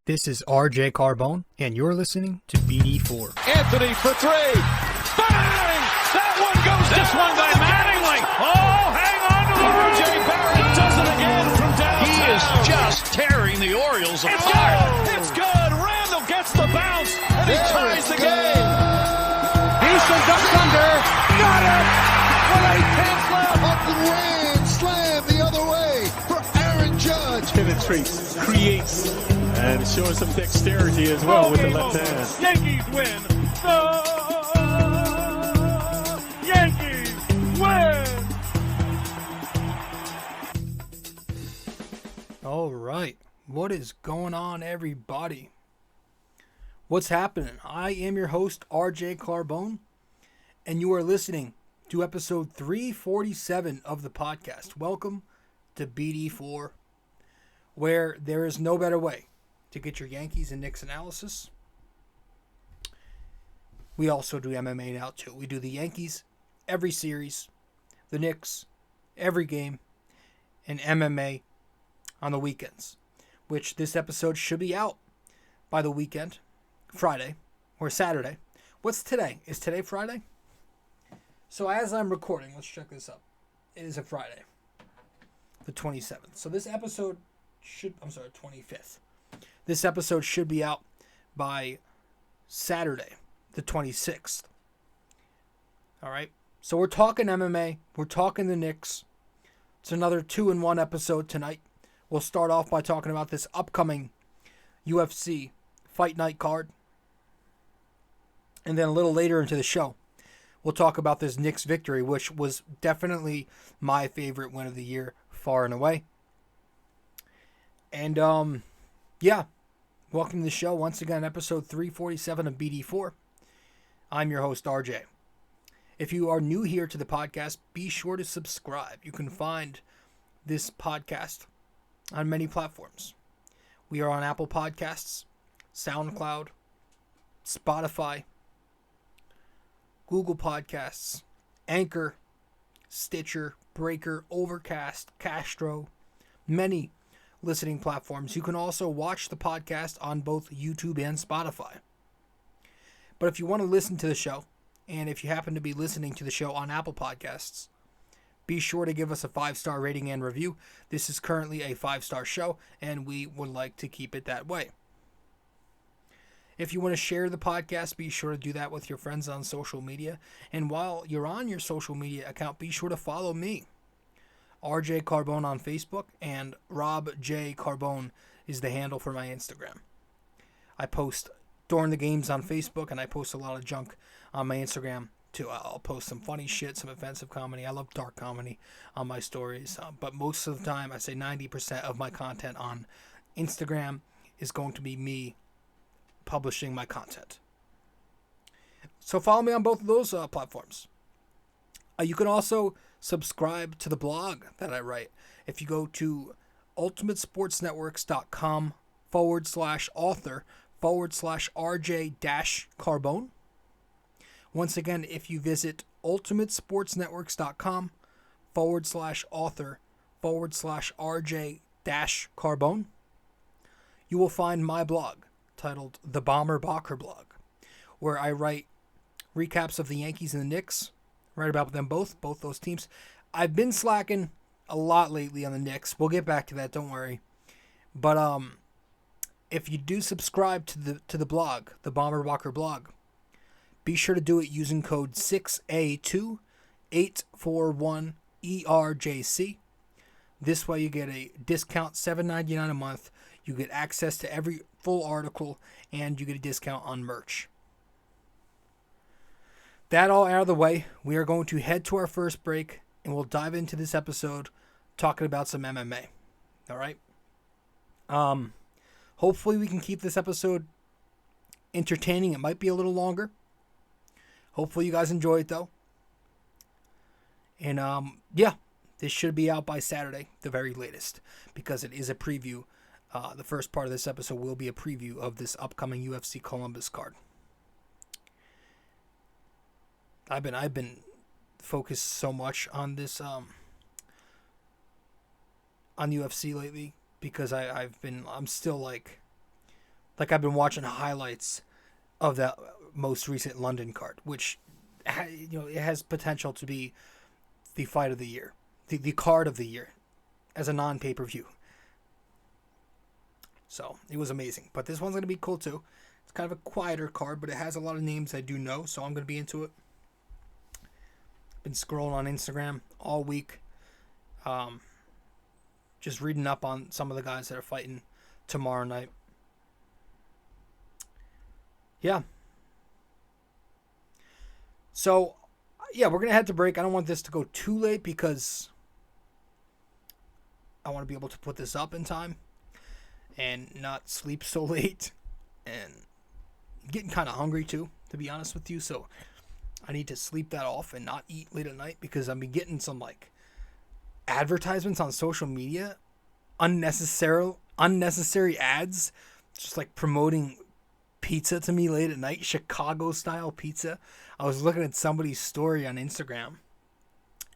This is RJ-Carbone, and you're listening to BD4. Anthony for three. Bang! That one goes this down. One by Mattingly. Oh, hang on to the RJ Barrett does it again from downtown. He is just tearing the Orioles It's apart. good. It's good. Randall gets the bounce, and he ties the game. Houston ducks under. Got it. With 8 left. Up and ran, slam the other way for Aaron Judge. Penetrates, creates, and showing some dexterity as well with the left hand. Yankees win. The Yankees win. All right. What is going on, everybody? What's happening? I am your host, RJ-Carbone, and you are listening to episode 347 of the podcast. Welcome to BD4, where there is no better way to get your Yankees and Knicks analysis. We also do MMA now, too. We do the Yankees every series, the Knicks every game, and MMA on the weekends, which this episode should be out by the weekend, Friday or Saturday. What's today? Is today Friday? So as I'm recording, let's check this up. It is a Friday, the 27th. So this episode 25th. This episode should be out by Saturday, the 26th. All right. So we're talking MMA. We're talking the Knicks. It's another 2-in-1 episode tonight. We'll start off by talking about this upcoming UFC Fight Night card. And then a little later into the show, we'll talk about this Knicks victory, which was definitely my favorite win of the year, far and away. And, welcome to the show. Once again, episode 347 of BD4. I'm your host, RJ. If you are new here to the podcast, be sure to subscribe. You can find this podcast on many platforms. We are on Apple Podcasts, SoundCloud, Spotify, Google Podcasts, Anchor, Stitcher, Breaker, Overcast, Castro, many listening platforms. You can also watch the podcast on both YouTube and Spotify. But if you want to listen to the show, and if you happen to be listening to the show on Apple Podcasts, be sure to give us a 5-star rating and review. This is currently a 5-star show, and we would like to keep it that way. If you want to share the podcast, be sure to do that with your friends on social media. And while you're on your social media account, be sure to follow me, RJ Carbone on Facebook, and Rob J. Carbone is the handle for my Instagram. I post during the games on Facebook, and I post a lot of junk on my Instagram too. I'll post some funny shit, some offensive comedy. I love dark comedy on my stories, but most of the time, I say 90% of my content on Instagram is going to be me publishing my content. So follow me on both of those platforms. You can also subscribe to the blog that I write. If you go to ultimatesportsnetworks.com/author/RJ-Carbone. Once again, if you visit ultimatesportsnetworks.com/author/RJ-Carbone, you will find my blog titled The Bomber Bocker Blog, where I write recaps of the Yankees and the Knicks, write about them both those teams. I've been slacking a lot lately on the Knicks. We'll get back to that, don't worry. But if you do subscribe to the blog, the Bomber Bocker Blog, be sure to do it using code 6A2841ERJC. This way you get a discount, $7.99 a month. You get access to every full article, and you get a discount on merch. That all out of the way, we are going to head to our first break, and we'll dive into this episode talking about some MMA. All right? Hopefully we can keep this episode entertaining. It might be a little longer. Hopefully you guys enjoy it, though. And, this should be out by Saturday, the very latest, because it is a preview. The first part of this episode will be a preview of this upcoming UFC Columbus card. I've been focused so much on this on UFC lately because I'm still like Like I've been watching highlights of that most recent London card, which it has potential to be the fight of the year, the card of the year, as a non-pay-per-view. So it was amazing. But this one's gonna be cool too. It's kind of a quieter card, but it has a lot of names I do know, so I'm gonna be into it. Been scrolling on Instagram all week, just reading up on some of the guys that are fighting tomorrow night. Yeah. So, yeah, we're going to head to break. I don't want this to go too late because I want to be able to put this up in time and not sleep so late. And I'm getting kind of hungry too, to be honest with you. So, I need to sleep that off and not eat late at night because I've been getting some like advertisements on social media, unnecessary ads, just like promoting pizza to me late at night, Chicago style pizza. I was looking at somebody's story on Instagram.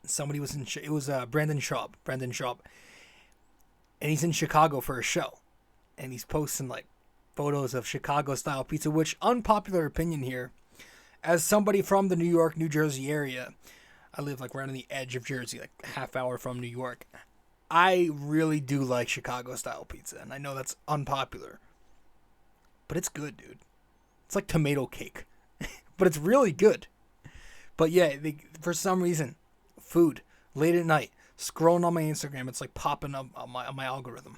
Somebody was it was Brandon Schaub, and he's in Chicago for a show, and he's posting like photos of Chicago style pizza, which, unpopular opinion here, as somebody from the New York, New Jersey area, I live like right on the edge of Jersey, like a half hour from New York. I really do like Chicago style pizza, and I know that's unpopular, but it's good, dude. It's like tomato cake, but it's really good. But yeah, for some reason, food late at night, scrolling on my Instagram, it's like popping up on my algorithm.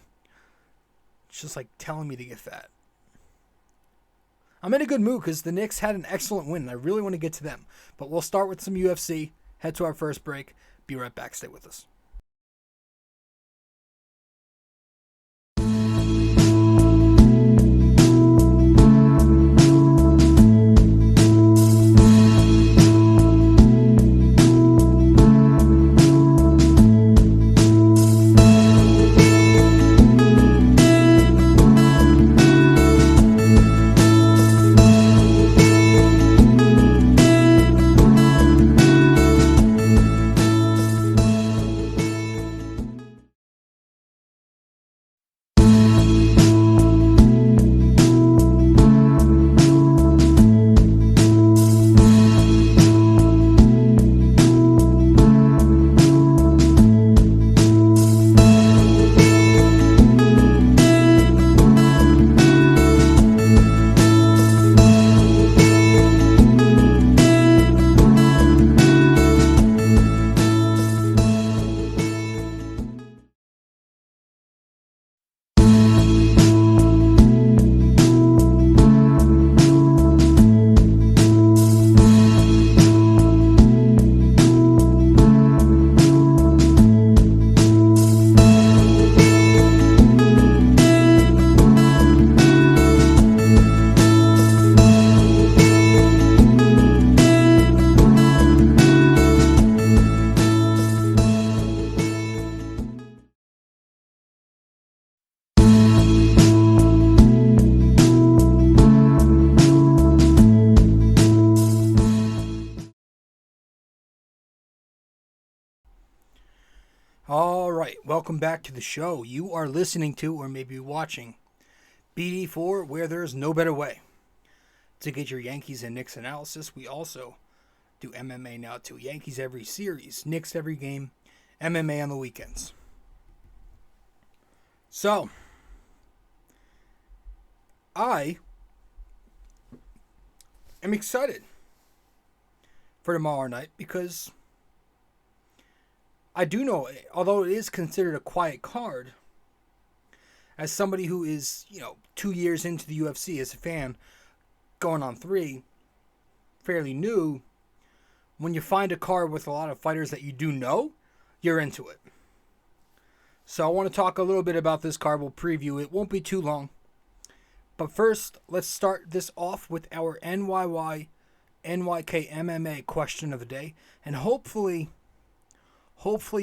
It's just like telling me to get fat. I'm in a good mood because the Knicks had an excellent win, and I really want to get to them. But we'll start with some UFC, head to our first break, be right back, stay with us. All right, welcome back to the show. You are listening to, or maybe watching, BD4, where there's no better way to get your Yankees and Knicks analysis. We also do MMA now too. Yankees every series, Knicks every game, MMA on the weekends. So, I am excited for tomorrow night because I do know, although it is considered a quiet card, as somebody who is, 2 years into the UFC as a fan, going on 3, fairly new, when you find a card with a lot of fighters that you do know, you're into it. So I want to talk a little bit about this card. We'll preview it. Won't be too long. But first, let's start this off with our NYY-NYK-MMA question of the day. And hopefully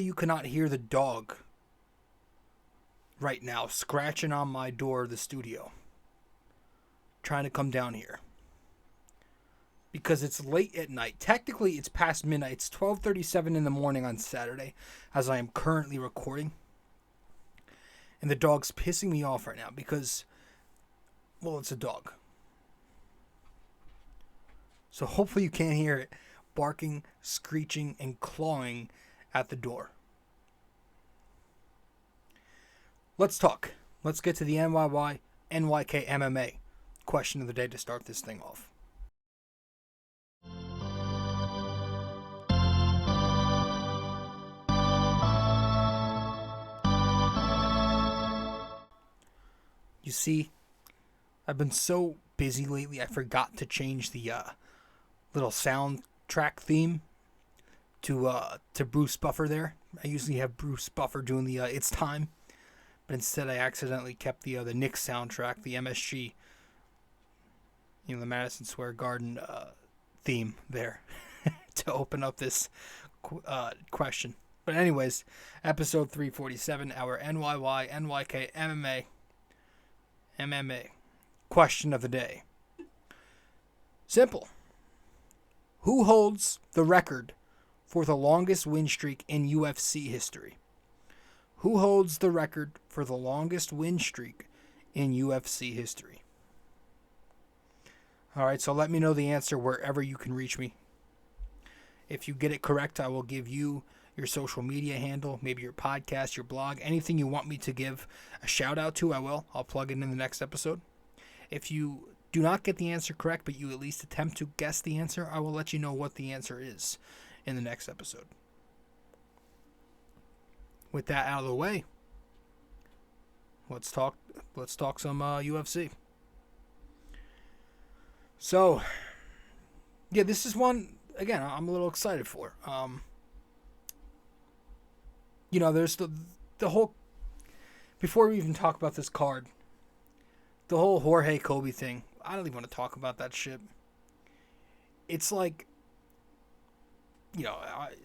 you cannot hear the dog right now scratching on my door of the studio, trying to come down here. Because it's late at night. Technically, it's past midnight. It's 12:37 in the morning on Saturday, as I am currently recording. And the dog's pissing me off right now because Well, it's a dog. So hopefully you can't hear it barking, screeching, and clawing at the door. Let's talk. Let's get to the NYY-NYK-MMA question of the day to start this thing off. You see, I've been so busy lately, I forgot to change the little soundtrack theme to Bruce Buffer there. I usually have Bruce Buffer doing the It's Time, but instead I accidentally kept the Knicks soundtrack, the MSG, the Madison Square Garden theme there to open up this question. But anyways, episode 347, our NYY-NYK-MMA question of the day. Simple. Who holds the record for the longest win streak in UFC history? Who holds the record for the longest win streak in UFC history? All right, so let me know the answer wherever you can reach me. If you get it correct, I will give you your social media handle, maybe your podcast, your blog, anything you want me to give a shout out to, I will. I'll plug it in the next episode. If you do not get the answer correct, but you at least attempt to guess the answer, I will let you know what the answer is in the next episode. With that out of the way, let's talk some UFC. So, yeah, this is one, again, I'm a little excited for. There's the whole, before we even talk about this card, the whole Jorge-Colby thing. I don't even want to talk about that shit. It's like,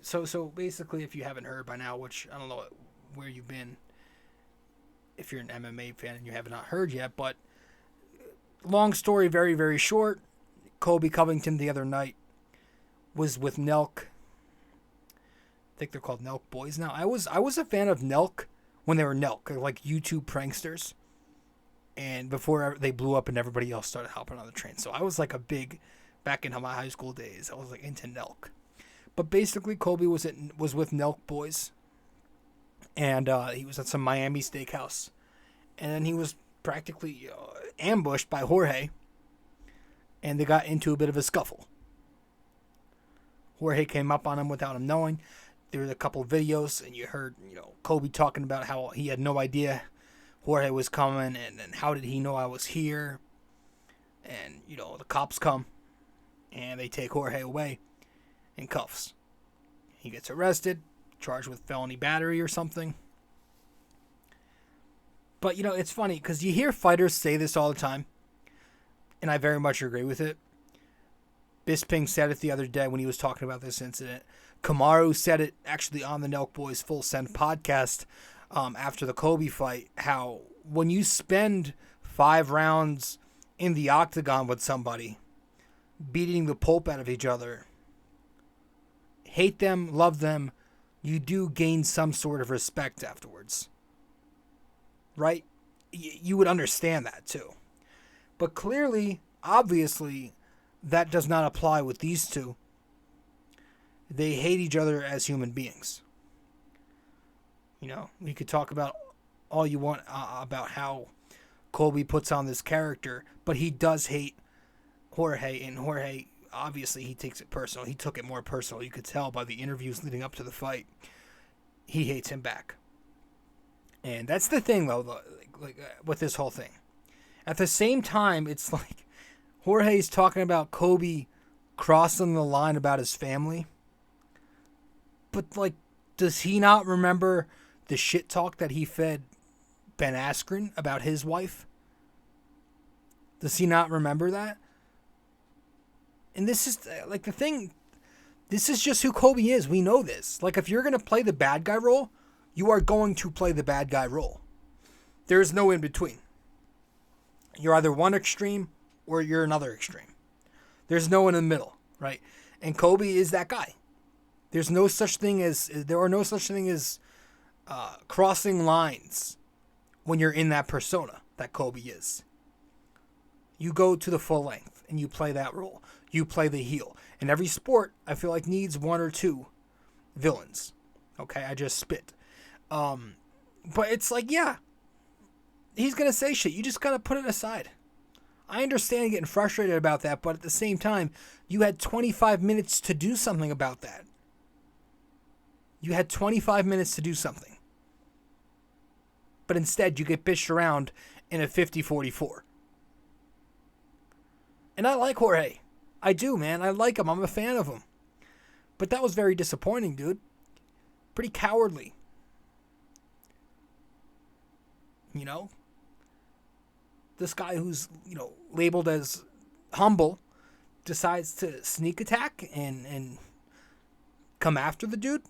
so basically, if you haven't heard by now, which I don't know where you've been, if you're an MMA fan and you have not heard yet, but long story, very, very short, Colby Covington the other night was with Nelk. I think they're called Nelk Boys now. I was a fan of Nelk when they were Nelk, like YouTube pranksters. And before they blew up and everybody else started hopping on the train. So I was like back in my high school days, I was like into Nelk. But basically, Colby was with Nelk Boys. And he was at some Miami steakhouse. And then he was practically ambushed by Jorge. And they got into a bit of a scuffle. Jorge came up on him without him knowing. There were a couple of videos, and you heard, Colby talking about how he had no idea Jorge was coming, and how did he know I was here? And, the cops come, and they take Jorge away in cuffs. He gets arrested, charged with felony battery or something. But, it's funny, because you hear fighters say this all the time, and I very much agree with it. Bisping said it the other day when he was talking about this incident. Kamaru said it actually on the Nelk Boys Full Send podcast after the Colby fight, how when you spend 5 rounds in the octagon with somebody, beating the pulp out of each other, hate them, love them, you do gain some sort of respect afterwards. Right? You would understand that too. But clearly, obviously, that does not apply with these two. They hate each other as human beings. We could talk about all you want about how Colby puts on this character, but he does hate Jorge, and Jorge, obviously, he takes it personal. He took it more personal. You could tell by the interviews leading up to the fight. He hates him back. And that's the thing, though, with this whole thing. At the same time, it's like Jorge's talking about Colby crossing the line about his family. But, does he not remember the shit talk that he fed Ben Askren about his wife? Does he not remember that? And this is, the thing, this is just who Colby is. We know this. If you're going to play the bad guy role, you are going to play the bad guy role. There is no in between. You're either one extreme or you're another extreme. There's no in the middle, right? And Colby is that guy. There are no such thing as crossing lines when you're in that persona that Colby is. You go to the full length and you play that role. You play the heel. And every sport, I feel like, needs one or two villains. Okay, I just spit. But it's like, yeah, he's going to say shit. You just got to put it aside. I understand getting frustrated about that, but at the same time, you had 25 minutes to do something about that. You had 25 minutes to do something. But instead, you get bitched around in a 50-44. And I like Jorge. I do, man. I like him. I'm a fan of him. But that was very disappointing, dude. Pretty cowardly. You know? This guy who's, labeled as humble decides to sneak attack and come after the dude.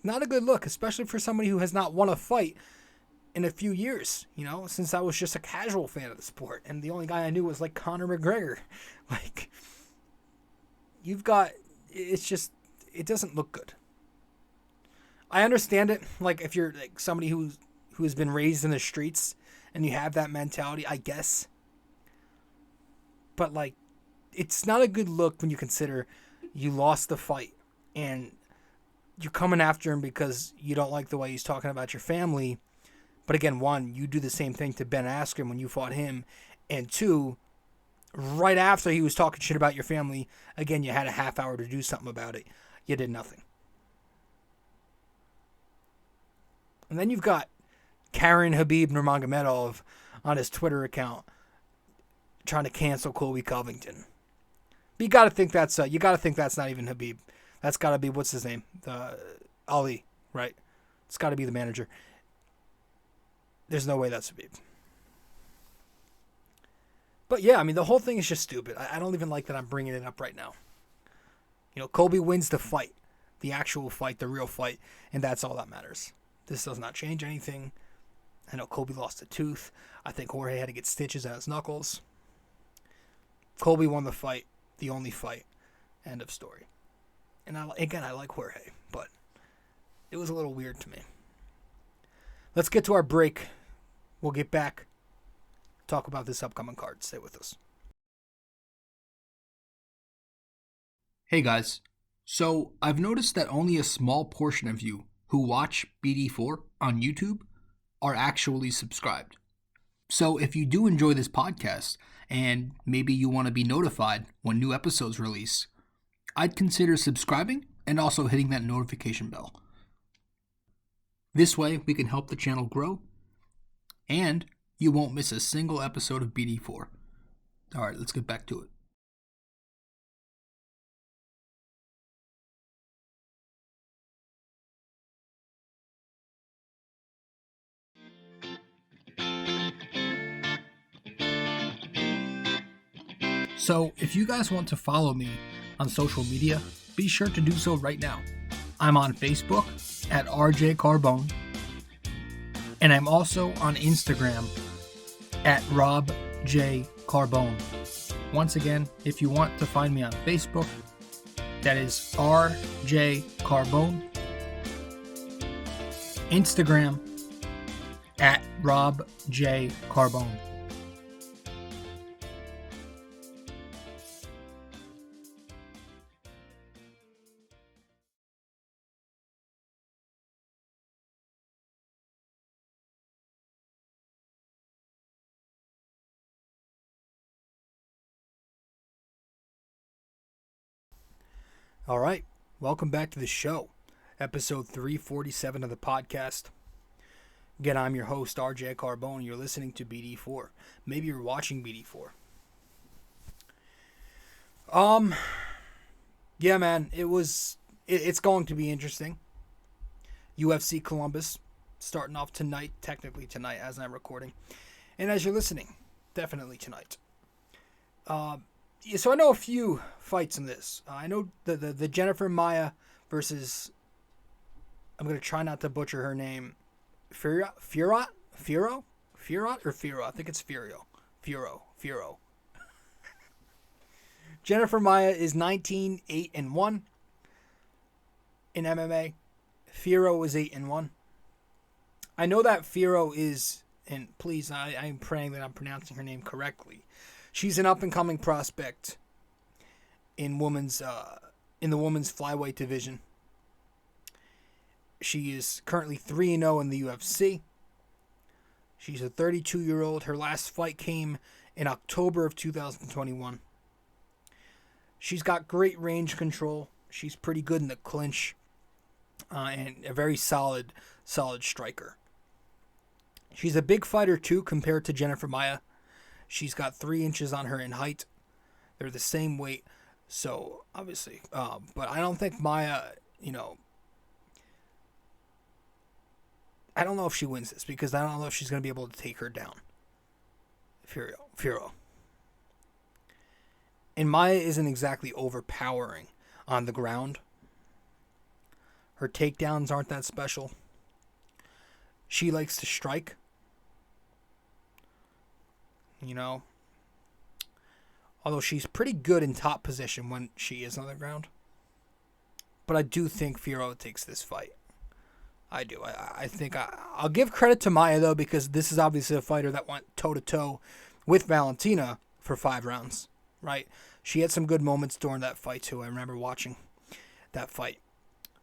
Not a good look, especially for somebody who has not won a fight in a few years, since I was just a casual fan of the sport. And the only guy I knew was like Conor McGregor. Like, it doesn't look good. I understand it. Like, if you're like somebody who has been raised in the streets and you have that mentality, I guess. But like, it's not a good look when you consider you lost the fight and you're coming after him because you don't like the way he's talking about your family. But again, one, you do the same thing to Ben Askren when you fought him. And two, right after he was talking shit about your family, again, you had a half hour to do something about it. You did nothing. And then you've got Karen Habib Nurmagomedov on his Twitter account trying to cancel Colby Covington. But you got to think that's not even Habib. That's got to be, what's his name? Ali, right? It's got to be the manager. There's no way that's Habib. But yeah, I mean, the whole thing is just stupid. I don't even like that I'm bringing it up right now. Colby wins the fight, the actual fight, the real fight, and that's all that matters. This does not change anything. I know Colby lost a tooth. I think Jorge had to get stitches on his knuckles. Colby won the fight, the only fight. End of story. And I like Jorge, but it was a little weird to me. Let's get to our break. We'll get back, talk about this upcoming card. Stay with us. Hey guys, so I've noticed that only a small portion of you who watch BD4 on YouTube are actually subscribed. So if you do enjoy this podcast and maybe you want to be notified when new episodes release, I'd consider subscribing and also hitting that notification bell. This way we can help the channel grow and you won't miss a single episode of BD4. Alright, let's get back to it. So, if you guys want to follow me on social media, be sure to do so right now. I'm on Facebook at rjcarbone, and I'm also on Instagram at rjcarbone. Once again, if you want to find me on Facebook, that is rjcarbone. Instagram at robjcarbone. All right, welcome back to the show, episode 347 of the podcast. Again, I'm your host, RJ Carbone. You're listening to BD4. Maybe you're watching BD4. Yeah, man, it's going to be interesting. UFC Columbus starting off tonight, technically tonight as I'm recording. And as you're listening, definitely tonight. So I know a few fights in this. I know the Jennifer Maia versus, I'm going to try not to butcher her name, Furo? I think it's Furo. Jennifer Maia is 19-8-1 in MMA. Furo is 8-1. I know that Furo is and please, I'm praying that I'm pronouncing her name correctly. She's an up-and-coming prospect in the women's flyweight division. She is currently 3-0 in the UFC. She's a 32-year-old. Her last fight came in October of 2021. She's got great range control. She's pretty good in the clinch, and a very solid striker. She's a big fighter too compared to Jennifer Maia. She's got 3 inches on her in height. They're the same weight, so obviously. But I don't think Maia, I don't know if she wins this because I don't know if she's going to be able to take her down. Furo. And Maia isn't exactly overpowering on the ground. Her takedowns aren't that special. She likes to strike. Although she's pretty good in top position when she is on the ground. But I do think Furo takes this fight. I do. I think I'll give credit to Maia, though, because this is obviously a fighter that went toe-to-toe with Valentina for 5 rounds, right? She had some good moments during that fight, too. I remember watching that fight.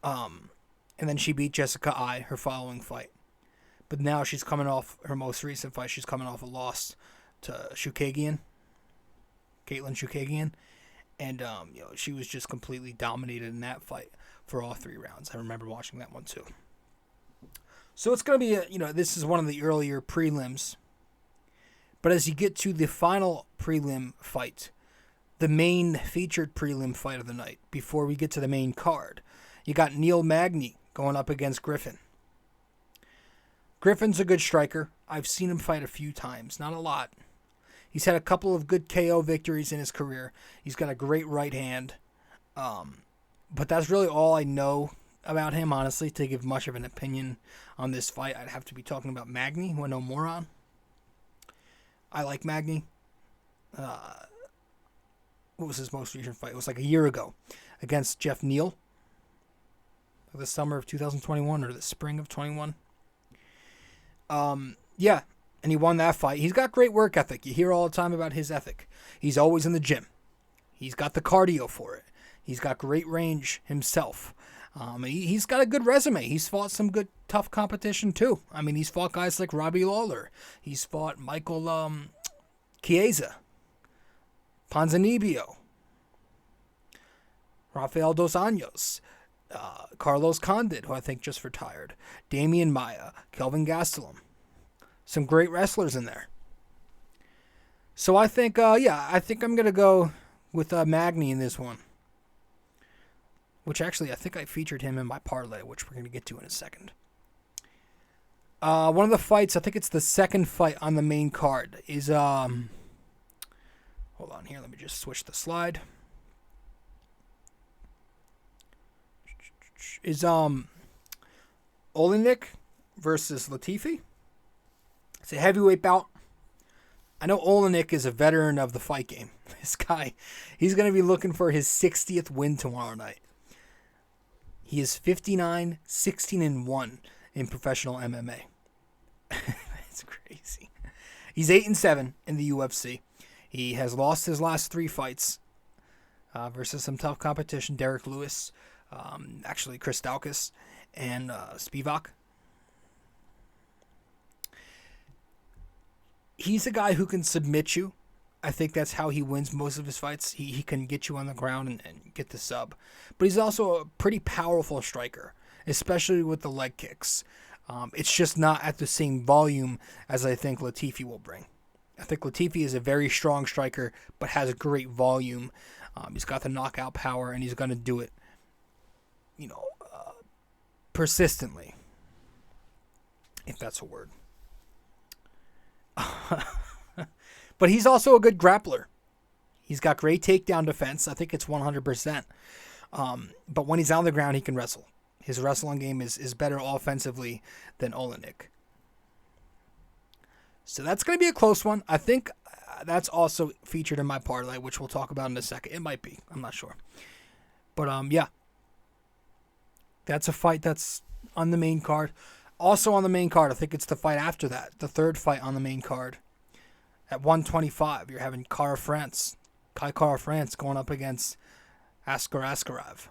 And then she beat Jessica Ai, her following fight. But now she's coming off her most recent fight. She's coming off a loss to Caitlin Chookagian. And, she was just completely dominated in that fight for all 3 rounds. I remember watching that one, too. So it's going to be, this is one of the earlier prelims. But as you get to the final prelim fight, the main featured prelim fight of the night, before we get to the main card, you got Neil Magny going up against Griffin. Griffin's a good striker. I've seen him fight a few times, not a lot. He's had a couple of good KO victories in his career. He's got a great right hand. But that's really all I know about him, honestly, to give much of an opinion on this fight. I'd have to be talking about Magny, who I know more on. I like Magny. What was his most recent fight? It was like a year ago against Jeff Neal. The summer of 2021 or the spring of 21. Yeah, and he won that fight. He's got great work ethic. You hear all the time about his ethic. He's always in the gym. He's got the cardio for it. He's got great range himself. He's got a good resume. He's fought some good, tough competition, too. I mean, he's fought guys like Robbie Lawler. He's fought Michael Chiesa, Ponzinibbio, Rafael Dos Anjos, Carlos Condit, who I think just retired, Damian Maia, Kelvin Gastelum. Some great wrestlers in there. So I think, I think I'm going to go with Magny in this one. Which actually, I think I featured him in my parlay, which we're going to get to in a second. One of the fights, I think it's the second fight on the main card, is, hold on here, let me just switch the slide. Is, Oleinik versus Latifi. It's a heavyweight bout. I know Oleinik is a veteran of the fight game. This guy, he's going to be looking for his 60th win tomorrow night. He is 59-16-1 in professional MMA. It's crazy. He's 8-7 in the UFC. He has lost his last 3 fights versus some tough competition. Derek Lewis, Chris Daukaus, and Spivak. He's a guy who can submit you. I think that's how he wins most of his fights. He can get you on the ground and get the sub. But he's also a pretty powerful striker, especially with the leg kicks. It's just not at the same volume as I think Latifi will bring. I think Latifi is a very strong striker, but has a great volume. He's got the knockout power, and he's going to do it, persistently, if that's a word. But he's also a good grappler. He's got great takedown defense. I think it's 100%. But when he's on the ground, he can wrestle. His wrestling game is better offensively than Oleinik. So that's going to be a close one. I think that's also featured in my parlay, which we'll talk about in a second. It might be. I'm not sure. But, yeah. That's a fight that's on the main card. Also on the main card, I think it's the fight after that, the third fight on the main card. At 125, you're having Kai Kara-France going up against Askar Askarov.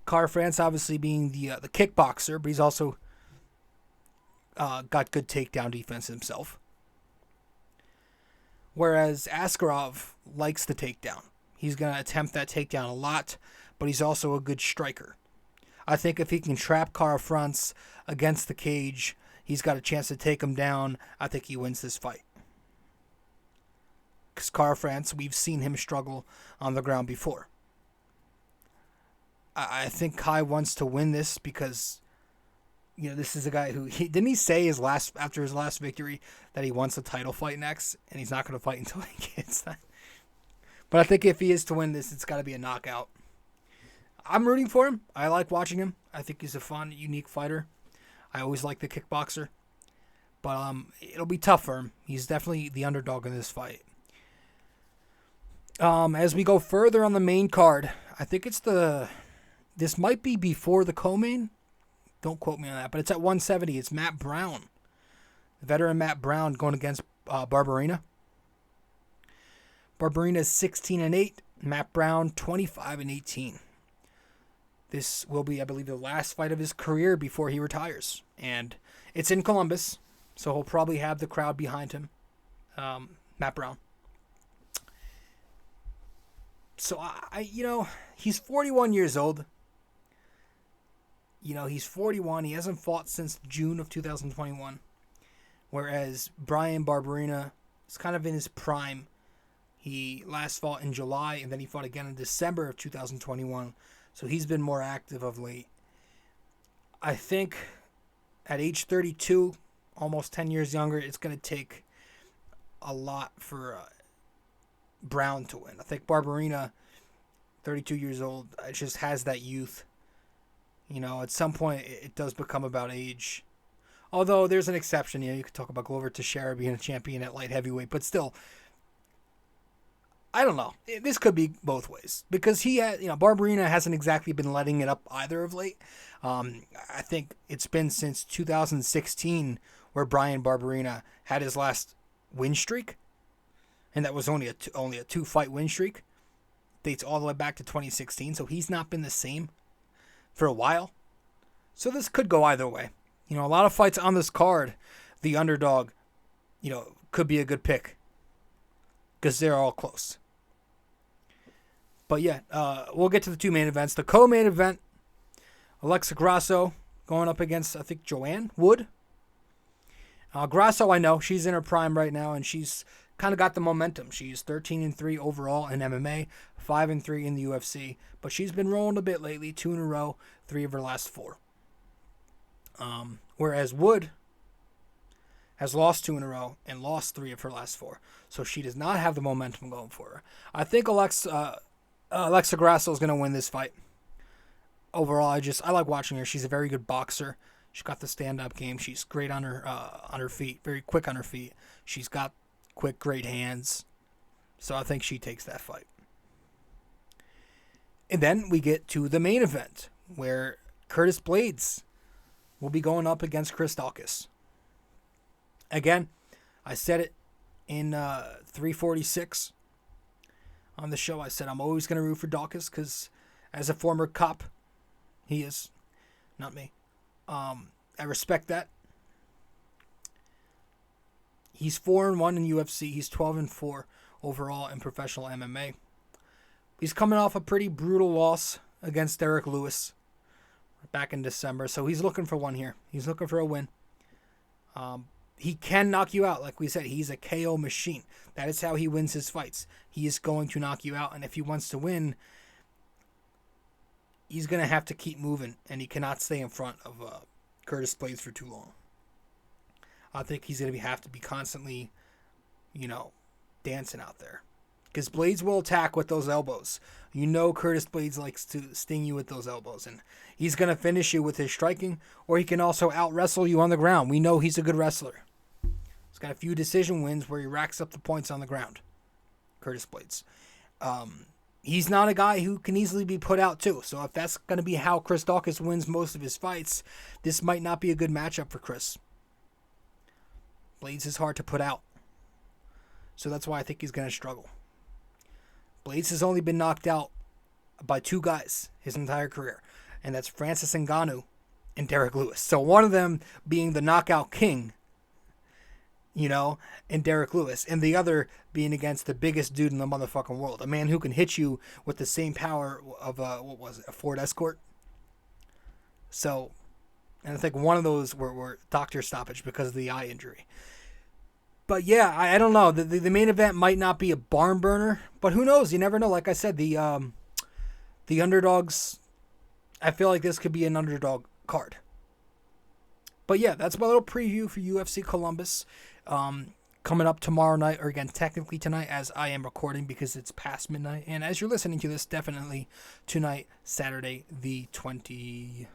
Kara-France obviously being the kickboxer, but he's also got good takedown defense himself. Whereas Askarov likes the takedown. He's going to attempt that takedown a lot, but he's also a good striker. I think if he can trap Kara-France against the cage, he's got a chance to take him down. I think he wins this fight. Because Kara-France, we've seen him struggle on the ground before. I think Kai wants to win this because, this is a guy who didn't he say after his last victory that he wants a title fight next, and he's not going to fight until he gets that. But I think if he is to win this, it's got to be a knockout. I'm rooting for him. I like watching him. I think he's a fun, unique fighter. I always like the kickboxer, but it'll be tough for him. He's definitely the underdog in this fight. As we go further on the main card, I think this might be before the co-main. Don't quote me on that, but it's at 170. It's Matt Brown, the veteran Matt Brown going against Barberena. Barberena is 16-8. Matt Brown 25-18. This will be, I believe, the last fight of his career before he retires, and it's in Columbus, so he'll probably have the crowd behind him. Matt Brown. So he's 41 years old. He's 41. He hasn't fought since June of 2021. Whereas Brian Barberena is kind of in his prime. He last fought in July, and then he fought again in December of 2021. So he's been more active of late. I think at age 32, almost 10 years younger, it's going to take a lot for Brown to win. I think Barberena, 32 years old, just has that youth. At some point, it does become about age. Although there's an exception. You could talk about Glover Teixeira being a champion at light heavyweight, but still, I don't know. This could be both ways because Barberena hasn't exactly been letting it up either of late. I think it's been since 2016 where Brian Barberena had his last win streak, and that was only a 2-fight win streak. Dates all the way back to 2016, so he's not been the same for a while. So this could go either way. A lot of fights on this card, the underdog, could be a good pick because they're all close. But yeah, we'll get to the two main events. The co-main event, Alexa Grasso going up against, I think, Joanne Wood. Grasso, I know, she's in her prime right now, and she's kind of got the momentum. She's 13-3 overall in MMA, 5-3 in the UFC, but she's been rolling a bit lately, 2 in a row, 3 of her last 4. Whereas Wood has lost 2 in a row and lost 3 of her last 4, so she does not have the momentum going for her. I think Alexa Grasso is going to win this fight. Overall, I like watching her. She's a very good boxer. She's got the stand-up game. She's great on her feet, very quick on her feet. She's got quick, great hands. So I think she takes that fight. And then we get to the main event, where Curtis Blaydes will be going up against Chris Daukaus. Again, I said it in 346 on the show. I said I'm always going to root for Daukaus because as a former cop, he is, not me. I respect that. He's 4-1 in UFC. He's 12-4 overall in professional MMA. He's coming off a pretty brutal loss against Derek Lewis back in December, so he's looking for one here. He's looking for a win. He can knock you out. Like we said, he's a KO machine. That is how he wins his fights. He is going to knock you out, and if he wants to win, he's going to have to keep moving, and he cannot stay in front of Curtis Blaydes for too long. I think he's going to have to be constantly, dancing out there. Because Blaydes will attack with those elbows. Curtis Blaydes likes to sting you with those elbows. And he's going to finish you with his striking, or he can also out-wrestle you on the ground. We know he's a good wrestler. He's got a few decision wins where he racks up the points on the ground. Curtis Blaydes. he's not a guy who can easily be put out too. So if that's going to be how Chris Daukaus wins most of his fights, this might not be a good matchup for Chris. Blaydes is hard to put out. So that's why I think he's going to struggle. Blaydes has only been knocked out by 2 guys his entire career. And that's Francis Ngannou and Derek Lewis. So one of them being the knockout king, and Derek Lewis, and the other being against the biggest dude in the motherfucking world. A man who can hit you with the same power of a Ford Escort. So, and I think one of those were doctor stoppage because of the eye injury. But yeah, I don't know. The main event might not be a barn burner, but who knows? You never know. Like I said, the underdogs, I feel like this could be an underdog card. But yeah, that's my little preview for UFC Columbus. Coming up tomorrow night, or again, technically tonight, as I am recording because it's past midnight. And as you're listening to this, definitely tonight, Saturday, the 26th.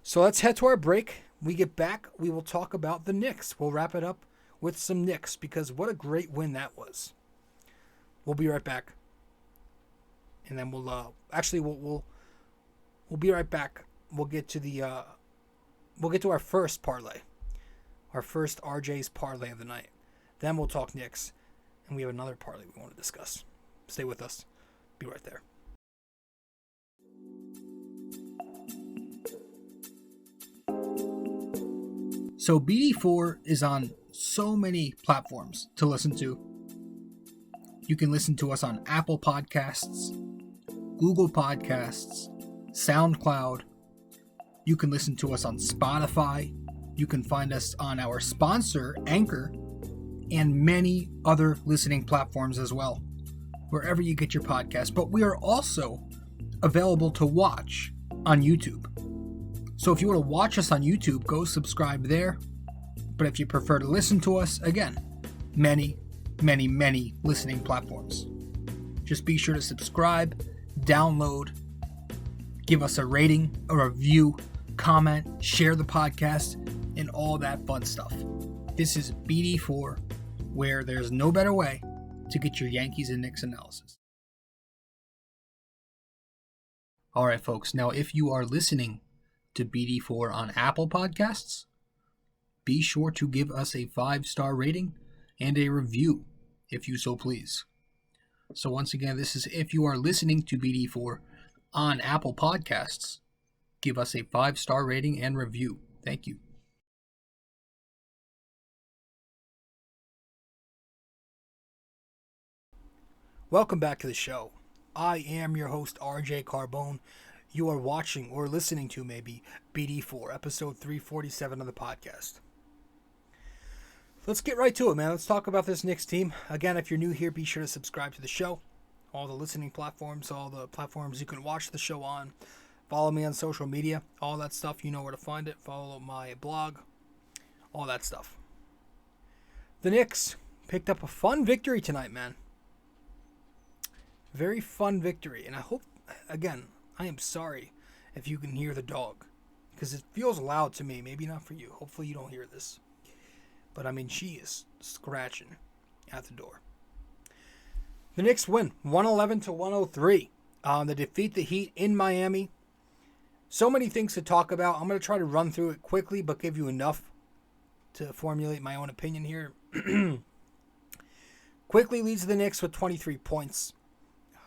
So let's head to our break. We get back, we will talk about the Knicks. We'll wrap it up with some Knicks because what a great win that was. We'll be right back. And then we'll be right back. We'll get to our first parlay. Our first RJ's parlay of the night. Then we'll talk Knicks. And we have another parlay we want to discuss. Stay with us. Be right there. So BD4 is on so many platforms to listen to. You can listen to us on Apple Podcasts, Google Podcasts, SoundCloud. You can listen to us on Spotify. You can find us on our sponsor, Anchor, and many other listening platforms as well, wherever you get your podcast. But we are also available to watch on YouTube. So if you want to watch us on YouTube, go subscribe there. But if you prefer to listen to us, again, many listening platforms. Just be sure to subscribe, download, give us a rating, a review, comment, share the podcast, and all that fun stuff. This is BD4, where there's no better way to get your Yankees and Knicks analysis. All right, folks. Now, if you are listening to BD4 on Apple Podcasts, be sure to give us a 5-star rating and a review, if you so please. So once again, this is if you are listening to BD4 on Apple Podcasts, give us a 5-star rating and review. Thank you. Welcome back to the show. I am your host, RJ-Carbone. You are watching or listening to maybe BD4, episode 347 of the podcast. Let's get right to it, man. Let's talk about this Knicks team. Again, if you're new here, be sure to subscribe to the show. All the listening platforms, all the platforms you can watch the show on. Follow me on social media. All that stuff, you know where to find it. Follow my blog. All that stuff. The Knicks picked up a fun victory tonight, man. Very fun victory. And I hope, again, I am sorry if you can hear the dog, because it feels loud to me. Maybe not for you. Hopefully you don't hear this. But, I mean, she is scratching at the door. The Knicks win 111-103. They defeat the Heat in Miami. So many things to talk about. I'm going to try to run through it quickly, but give you enough to formulate my own opinion here. Quickly leads the Knicks with 23 points.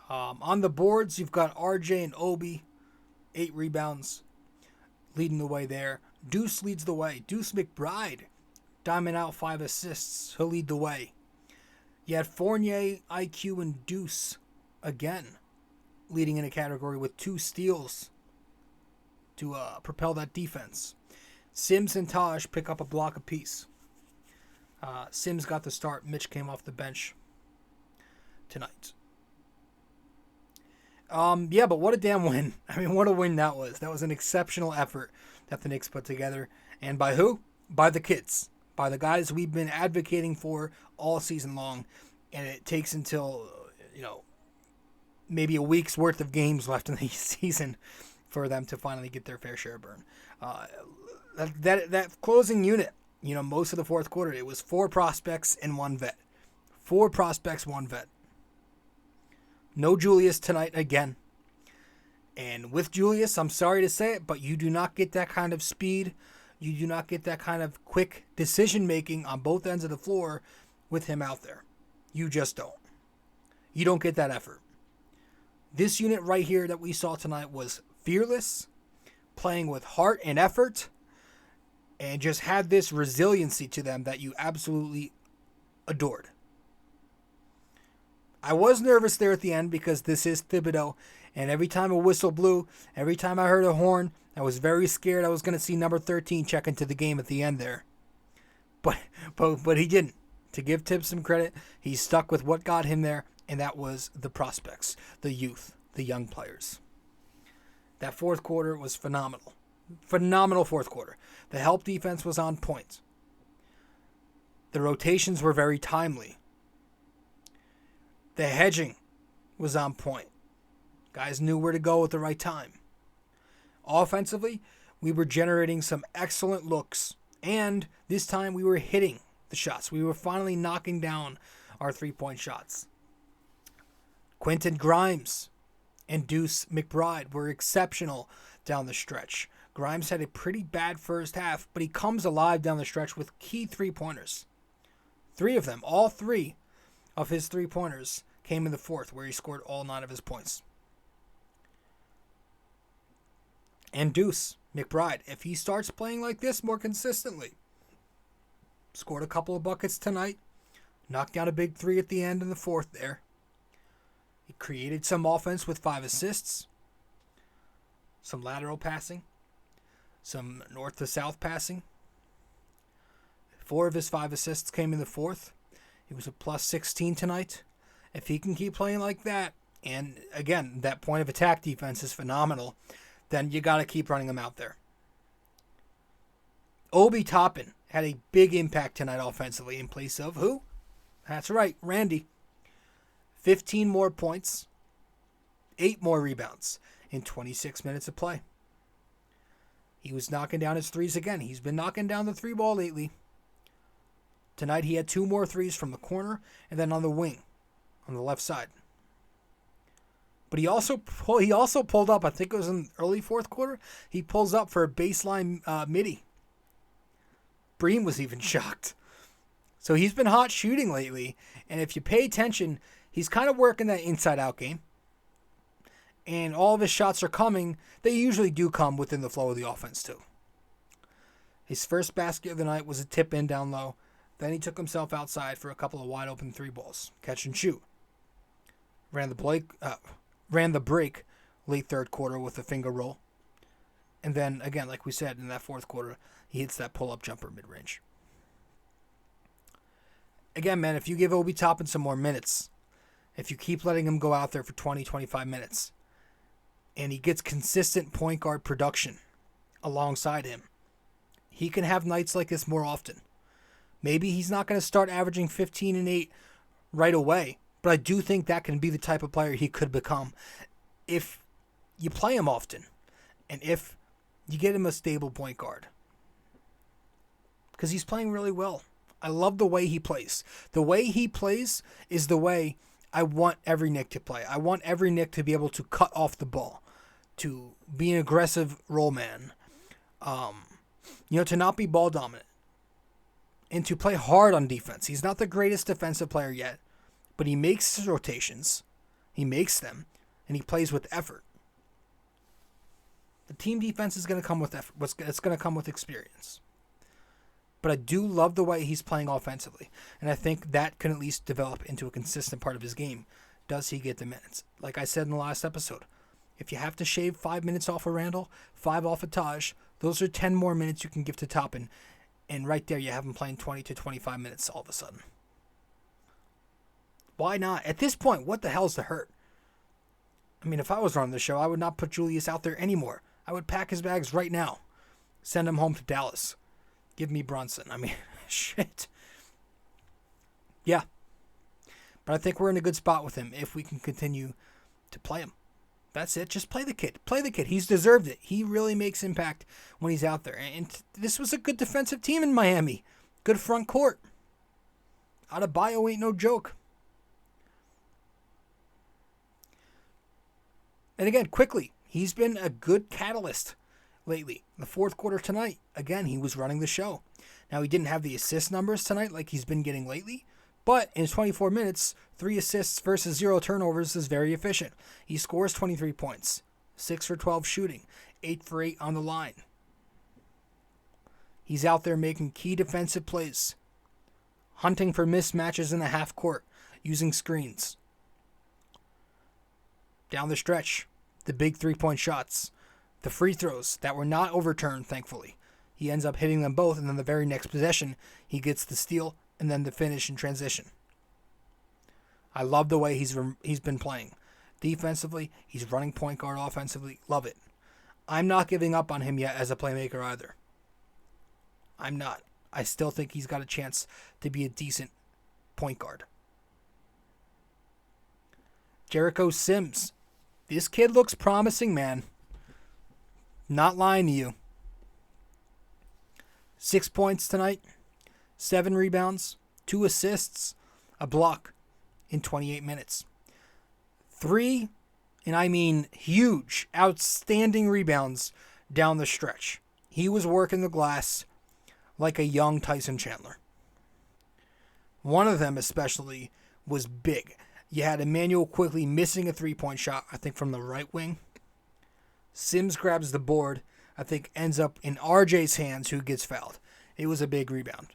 On the boards, you've got RJ and Obi, 8 rebounds, leading the way there. Deuce leads the way. Deuce McBride, diamond out 5 assists. He'll lead the way. You had Fournier, IQ, and Deuce again, leading in a category with 2 steals to propel that defense. Sims and Taj pick up a block apiece. Sims got the start. Mitch came off the bench tonight. But what a damn win. I mean, what a win that was. That was an exceptional effort that the Knicks put together. And by who? By the kids. By the guys we've been advocating for all season long. And it takes until, maybe a week's worth of games left in the season for them to finally get their fair share burn. That closing unit, most of the fourth quarter, it was 4 prospects and 1 vet. 4 prospects, 1 vet. No Julius tonight again. And with Julius, I'm sorry to say it, but you do not get that kind of speed. You do not get that kind of quick decision-making on both ends of the floor with him out there. You just don't. You don't get that effort. This unit right here that we saw tonight was fearless, playing with heart and effort, and just had this resiliency to them that you absolutely adored. I was nervous there at the end because this is Thibodeau, and every time a whistle blew, every time I heard a horn, I was very scared I was going to see number 13 check into the game at the end there. But he didn't. To give Tibbs some credit, he stuck with what got him there, and that was the prospects, the youth, the young players. That fourth quarter was phenomenal. Phenomenal fourth quarter. The help defense was on point. The rotations were very timely. The hedging was on point. Guys knew where to go at the right time. Offensively, we were generating some excellent looks, and this time we were hitting the shots. We were finally knocking down our three-point shots. Quentin Grimes and Deuce McBride were exceptional down the stretch. Grimes had a pretty bad first half, but he comes alive down the stretch with key three-pointers. 3 of them, all 3 of his three-pointers came in the fourth, where he scored all 9 of his points. And Deuce McBride, if he starts playing like this more consistently, scored a couple of buckets tonight, knocked down a big 3 at the end in the fourth there. He created some offense with 5 assists, some lateral passing, some north to south passing. 4 of his 5 assists came in the fourth. He was a plus 16 tonight. If he can keep playing like that, and again, that point of attack defense is phenomenal, then you got to keep running him out there. Obi Toppin had a big impact tonight offensively in place of who? That's right, Randy. 15 more points, 8 more rebounds in 26 minutes of play. He was knocking down his threes again. He's been knocking down the 3 ball lately. Tonight he had 2 more threes from the corner and then on the wing, on the left side. But he also pulled up, I think it was in early fourth quarter, he pulls up for a baseline midi. Bream was even shocked. So he's been hot shooting lately, and if you pay attention, he's kind of working that inside-out game. And all of his shots are coming. They usually do come within the flow of the offense, too. His first basket of the night was a tip-in down low. Then he took himself outside for a couple of wide-open 3 balls. Catch and shoot. Ran the break late third quarter with a finger roll. And then, again, like we said, in that fourth quarter, he hits that pull-up jumper mid-range. Again, man, if you give Obi Toppin some more minutes, if you keep letting him go out there for 20, 25 minutes, and he gets consistent point guard production alongside him, he can have nights like this more often. Maybe he's not going to start averaging 15 and 8 right away, but I do think that can be the type of player he could become if you play him often and if you get him a stable point guard. Because he's playing really well. I love the way he plays. The way he plays is the way I want every Knick to play. I want every Knick to be able to cut off the ball, to be an aggressive roll man, to not be ball dominant, and to play hard on defense. He's not the greatest defensive player yet, but he makes his rotations, he makes them, and he plays with effort. The team defense is going to come with effort. It's going to come with experience. But I do love the way he's playing offensively, and I think that can at least develop into a consistent part of his game. Does he get the minutes? Like I said in the last episode, if you have to shave 5 minutes off of Randall, 5 off of Taj, those are 10 more minutes you can give to Toppin, and right there you have him playing 20 to 25 minutes all of a sudden. Why not? At this point, what the hell's the hurt? I mean, if I was running the show, I would not put Julius out there anymore. I would pack his bags right now. Send him home to Dallas. Give me Brunson. I mean, shit. Yeah. But I think we're in a good spot with him if we can continue to play him. That's it. Just play the kid. Play the kid. He's deserved it. He really makes impact when he's out there. And this was a good defensive team in Miami. Good front court. Adebayo ain't no joke. And again, quickly, he's been a good catalyst lately. The fourth quarter tonight, again, he was running the show. Now, he didn't have the assist numbers tonight like he's been getting lately, but in 24 minutes, 3 assists versus 0 turnovers is very efficient. He scores 23 points, 6 for 12 shooting, 8 for 8 on the line. He's out there making key defensive plays, hunting for mismatches in the half court, using screens. Down the stretch, the big 3-point shots, the free throws that were not overturned, thankfully. He ends up hitting them both, and then the very next possession, he gets the steal and then the finish in transition. I love the way he's been playing. Defensively, he's running point guard. Offensively, love it. I'm not giving up on him yet as a playmaker either. I'm not. I still think he's got a chance to be a decent point guard. Jericho Sims. This kid looks promising, man. Not lying to you. 6 points tonight, 7 rebounds, 2 assists, a block in 28 minutes. 3, and I mean huge, outstanding rebounds down the stretch. He was working the glass like a young Tyson Chandler. One of them especially was big. You had Emmanuel quickly missing a 3-point shot, I think from the right wing. Sims grabs the board, I think ends up in RJ's hands, who gets fouled. It was a big rebound.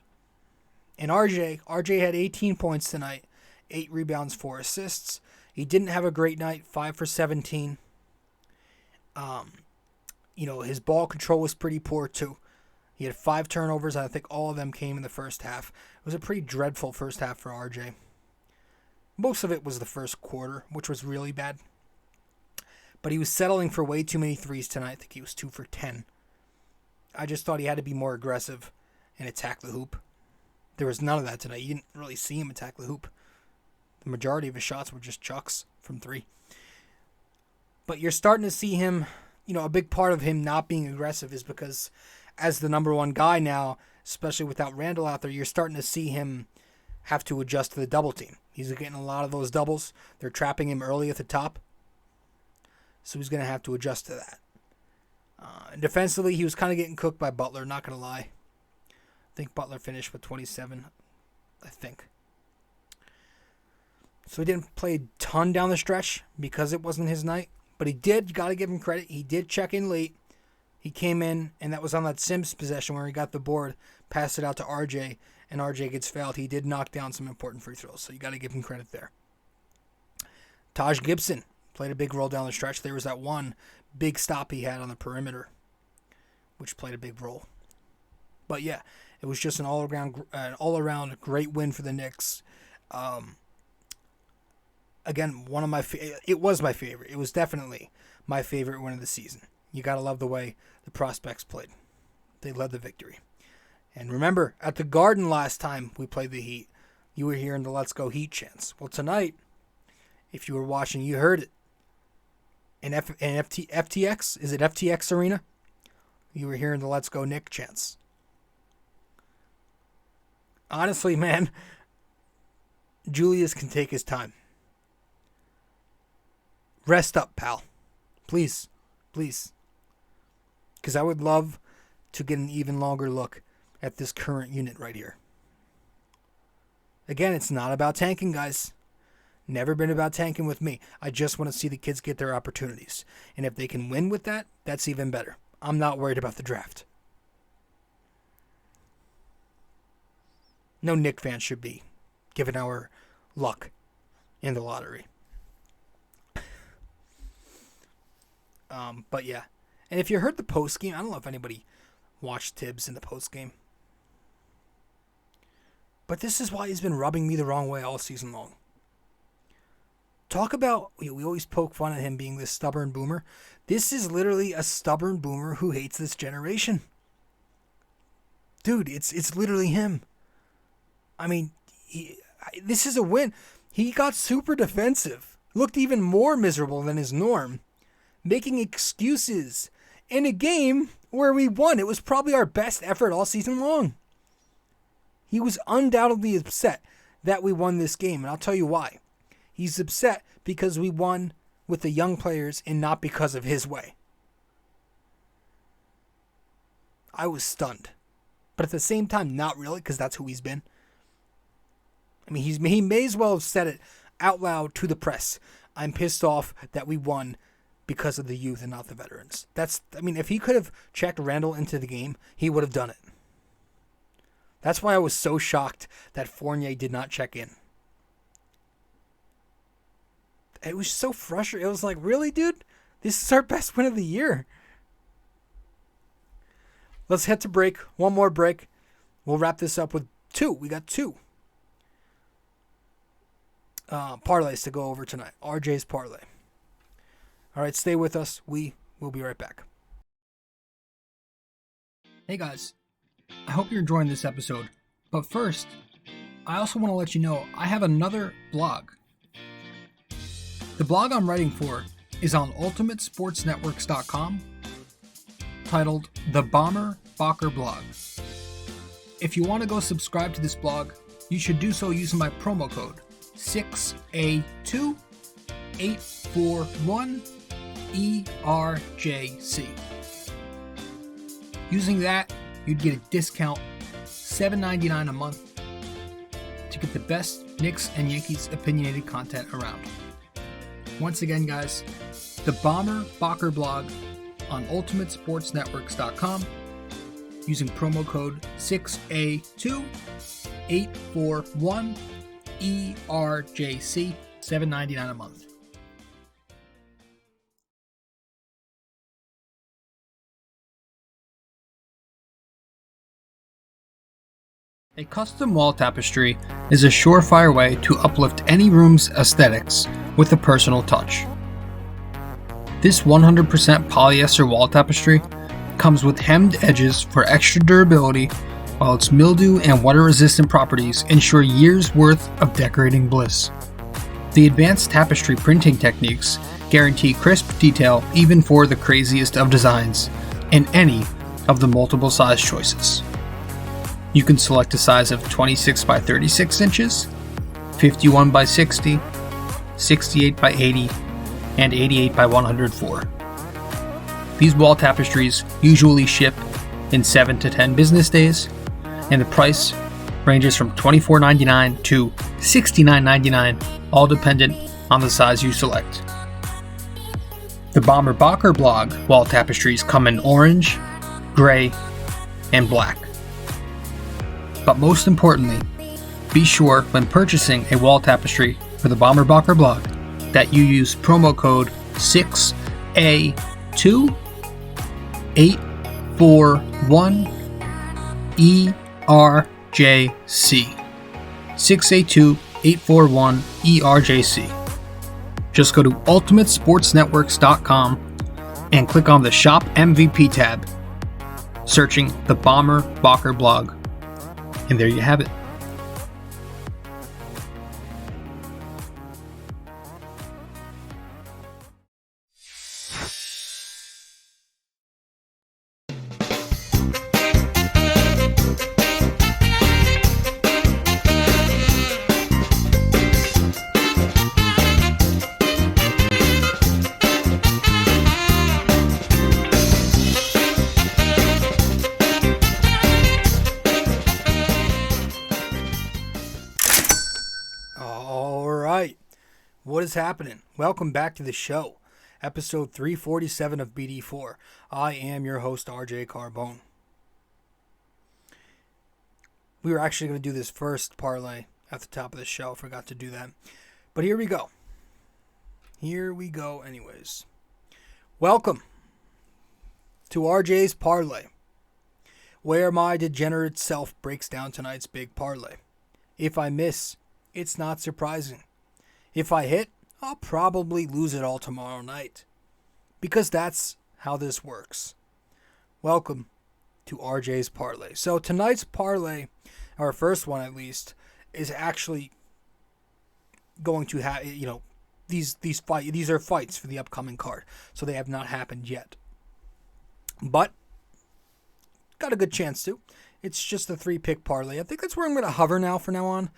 And RJ had 18 points tonight, 8 rebounds, 4 assists. He didn't have a great night, 5 for 17. His ball control was pretty poor too. He had 5 turnovers, and I think all of them came in the first half. It was a pretty dreadful first half for RJ. Most of it was the first quarter, which was really bad. But he was settling for way too many threes tonight. I think he was 2 for 10. I just thought he had to be more aggressive and attack the hoop. There was none of that tonight. You didn't really see him attack the hoop. The majority of his shots were just chucks from 3. But you're starting to see him, a big part of him not being aggressive is because as the number 1 guy now, especially without Randall out there, you're starting to see him have to adjust to the double team. He's getting a lot of those doubles. They're trapping him early at the top. So he's going to have to adjust to that. Defensively, he was kind of getting cooked by Butler, not going to lie. I think Butler finished with 27, I think. So he didn't play a ton down the stretch because it wasn't his night. But he did, got to give him credit, he did check in late. He came in, and that was on that Sims possession where he got the board, passed it out to RJ, and RJ gets fouled. He did knock down some important free throws, so you got to give him credit there. Taj Gibson played a big role down the stretch. There was that one big stop he had on the perimeter, which played a big role. But yeah, it was just an all-around great win for the Knicks. Again, it was my favorite. It was definitely my favorite win of the season. You got to love the way the prospects played. They led the victory. And remember, at the Garden last time we played the Heat, you were hearing the Let's Go Heat chants. Well, tonight, if you were watching, you heard it. In FTX, is it FTX Arena? You were hearing the Let's Go Knick chants. Honestly, man, Julius can take his time. Rest up, pal. Please. Please. Because I would love to get an even longer look at this current unit right here. Again, it's not about tanking, guys. Never been about tanking with me. I just want to see the kids get their opportunities. And if they can win with that, that's even better. I'm not worried about the draft. No Knick fan should be, given our luck in the lottery. But yeah. And if you heard the post game, I don't know if anybody watched Tibbs in the post game. But this is why he's been rubbing me the wrong way all season long. Talk about, we always poke fun at him being this stubborn boomer. This is literally a stubborn boomer who hates this generation. Dude, it's literally him. I mean, this is a win. He got super defensive. Looked even more miserable than his norm. Making excuses in a game where we won. It was probably our best effort all season long. He was undoubtedly upset that we won this game, and I'll tell you why. He's upset because we won with the young players and not because of his way. I was stunned. But at the same time, not really, because that's who he's been. I mean, he may as well have said it out loud to the press. I'm pissed off that we won because of the youth and not the veterans. If he could have checked Randall into the game, he would have done it. That's why I was so shocked that Fournier did not check in. It was so frustrating. It was like, really, dude? This is our best win of the year. Let's head to break. One more break. We'll wrap this up with two. We got two parlays to go over tonight. RJ's parlay. All right, stay with us. We will be right back. Hey, guys. I hope you're enjoying this episode. But first, I also want to let you know I have another blog. The blog I'm writing for is on ultimatesportsnetworks.com, titled The Bomber Bacher Blog. If you want to go subscribe to this blog, you should do so using my promo code 6A2841ERJC. Using that, you'd get a discount, $7.99 a month, to get the best Knicks and Yankees opinionated content around. Once again, guys, the Bomber Bacher Blog on ultimatesportsnetworks.com using promo code 6A2841ERJC, $7.99 a month. A custom wall tapestry is a surefire way to uplift any room's aesthetics with a personal touch. This 100% polyester wall tapestry comes with hemmed edges for extra durability, while its mildew and water-resistant properties ensure years' worth of decorating bliss. The advanced tapestry printing techniques guarantee crisp detail even for the craziest of designs in any of the multiple size choices. You can select a size of 26 by 36 inches, 51 by 60, 68 by 80, and 88 by 104. These wall tapestries usually ship in 7 to 10 business days, and the price ranges from $24.99 to $69.99, all dependent on the size you select. The Bomber Bacher Blog wall tapestries come in orange, gray, and black. But most importantly, be sure when purchasing a wall tapestry for the Bomber Bacher Blog that you use promo code 6A2841ERJC. 6A2841ERJC. Just go to ultimatesportsnetworks.com and click on the Shop MVP tab, searching the Bomber Bacher Blog. And there you have it. What is happening? Welcome back to the show, episode 347 of BD4. I am your host, RJ-Carbone. We were actually going to do this first parlay at the top of the show. Forgot to do that. But here we go. Anyways. Welcome to RJ's parlay, where my degenerate self breaks down tonight's big parlay. If I miss, it's not surprising. If I hit, I'll probably lose it all tomorrow night, because that's how this works. Welcome to RJ's parlay. So tonight's parlay, our first one at least, is actually going to have, these are fights for the upcoming card, so they have not happened yet. But got a good chance to. It's just a 3-pick parlay. I think that's where I'm going to hover now from now on.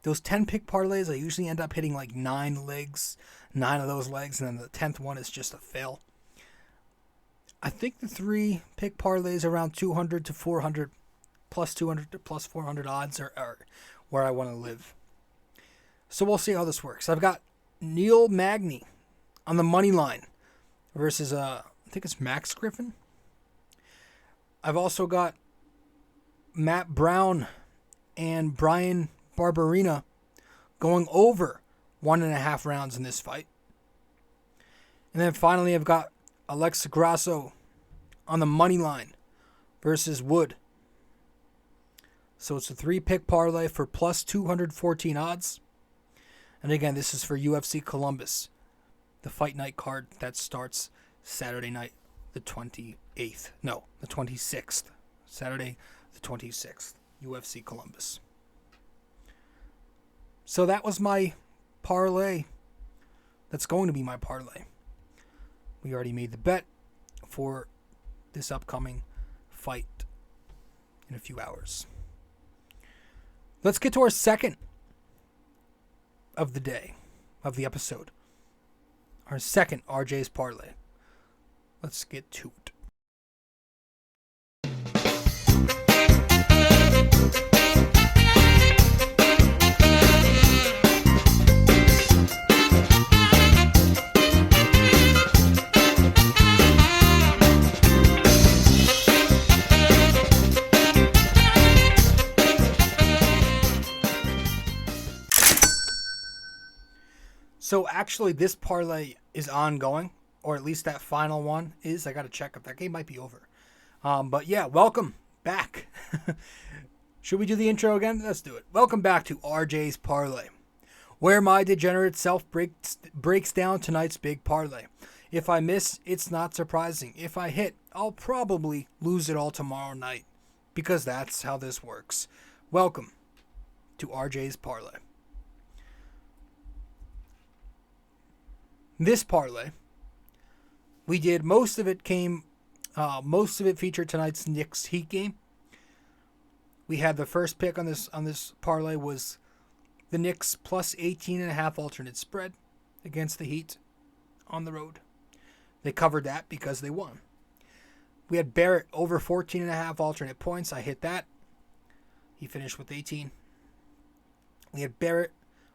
those 10 pick parlays, I usually end up hitting like 9 of those legs, and then the 10th one is just a fail. I think the 3 pick parlays around 200 to 400, plus 200 to plus 400 odds are where I want to live. So we'll see how this works. I've got Neil Magny on the money line versus, I think it's Max Griffin. I've also got Matt Brown and Brian Barberina going over 1.5 rounds in this fight. And then finally, I've got Alexa Grasso on the money line versus Wood. So it's a 3-pick parlay for plus 214 odds. And again, this is for UFC Columbus, the fight night card that starts Saturday night, the 26th. Saturday, the 26th, UFC Columbus. So that was my parlay. That's going to be my parlay. We already made the bet for this upcoming fight in a few hours. Let's get to our second of the day, of the episode. Our second RJ's parlay. Let's get to it. So actually, this parlay is ongoing, or at least that final one is. I got to check if that game might be over. But yeah, welcome back. Should we do the intro again? Let's do it. Welcome back to RJ's Parlay, where my degenerate self breaks down tonight's big parlay. If I miss, it's not surprising. If I hit, I'll probably lose it all tomorrow night, because that's how this works. Welcome to RJ's Parlay. This parlay, we did most of it featured tonight's Knicks Heat game. We had the first pick on this parlay was the Knicks plus 18.5 alternate spread against the Heat on the road. They covered that because they won. We had Barrett over 14.5 alternate points. I hit that. He finished with 18. We had Barrett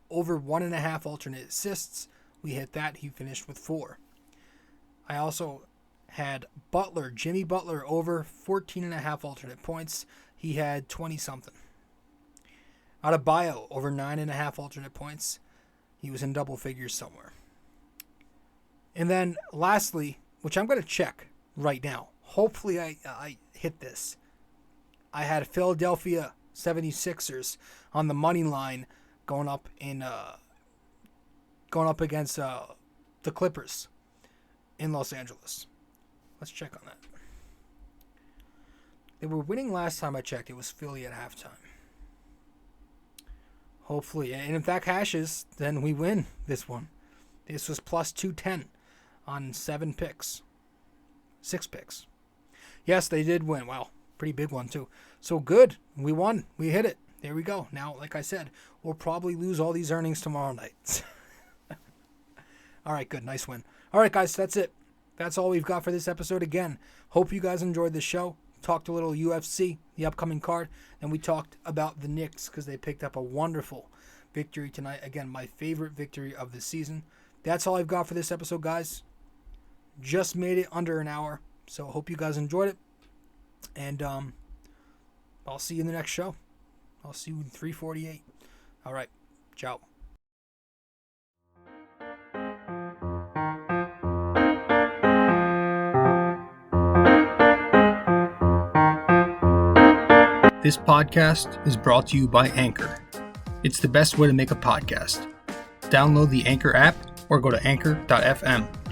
over 1.5 alternate assists. We hit that. He finished with 4. I also had Jimmy Butler, over 14.5 alternate points. He had 20-something. Adebayo, over 9.5 alternate points. He was in double figures somewhere. And then lastly, which I'm going to check right now. Hopefully I hit this. I had Philadelphia 76ers on the money line going up against the Clippers in Los Angeles. Let's check on that. They were winning last time I checked. It was Philly at halftime. Hopefully. And if that cashes, then we win this one. This was plus 210 on 6 picks. Yes, they did win. Wow. Pretty big one, too. So good. We won. We hit it. There we go. Now, like I said, we'll probably lose all these earnings tomorrow night. All right, good. Nice win. All right, guys, that's it. That's all we've got for this episode. Again, hope you guys enjoyed the show. Talked a little UFC, the upcoming card, and we talked about the Knicks because they picked up a wonderful victory tonight. Again, my favorite victory of the season. That's all I've got for this episode, guys. Just made it under an hour, so hope you guys enjoyed it. And I'll see you in the next show. I'll see you in 348. All right, ciao. This podcast is brought to you by Anchor. It's the best way to make a podcast. Download the Anchor app or go to anchor.fm.